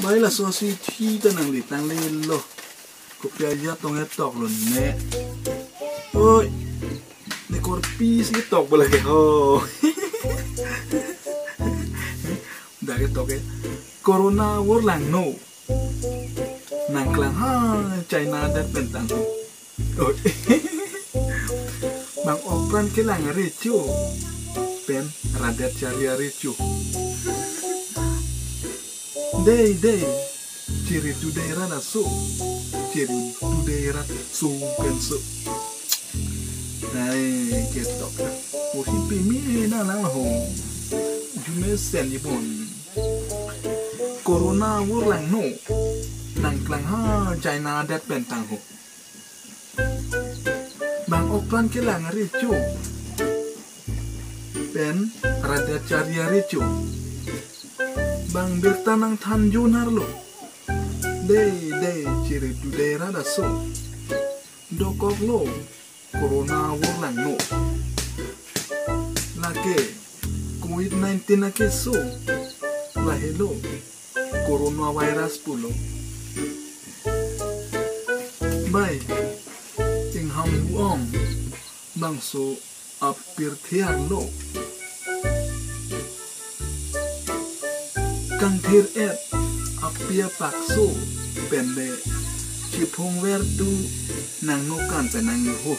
Baiklah sosi kita nang litang lelo. Kopi aja tongnya tok lo nek. Oi, nekor pis tok boleh ke ho. Dah ke tok Corona war lang no. Nang klang ha China dan pentang. Oi. Bang opran ke lang ricu. Pen radat cari ricu. Day, ciri tu daerah nasu, ciri tu daerah su pensu. Nay, ketok. Mungkin pimi na lang ho. Jume sen yipon. Corona wur lang no. Nang klang ha China dat pentang ho. Bang oklan ke lang ricu. Pen rada cari ricu. Bang bertanang tanjunar lo. Day, ciri tu daerah dah so. Dokok lo. Corona wulang no. Lake. COVID-19 lake so. Lahelo. Coronavirus pulo. Bye. Ting ham buom. Bang so apir tiang lo. Kang thir et apia pakso pende chipong vertu nang nukan penang ho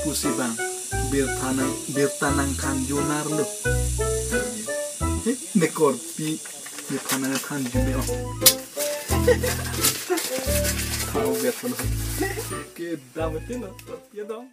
pusibang birtanang kan jonar lo nekor pi birtanang kan jume oh tahu betul ke dametin lo ya dong.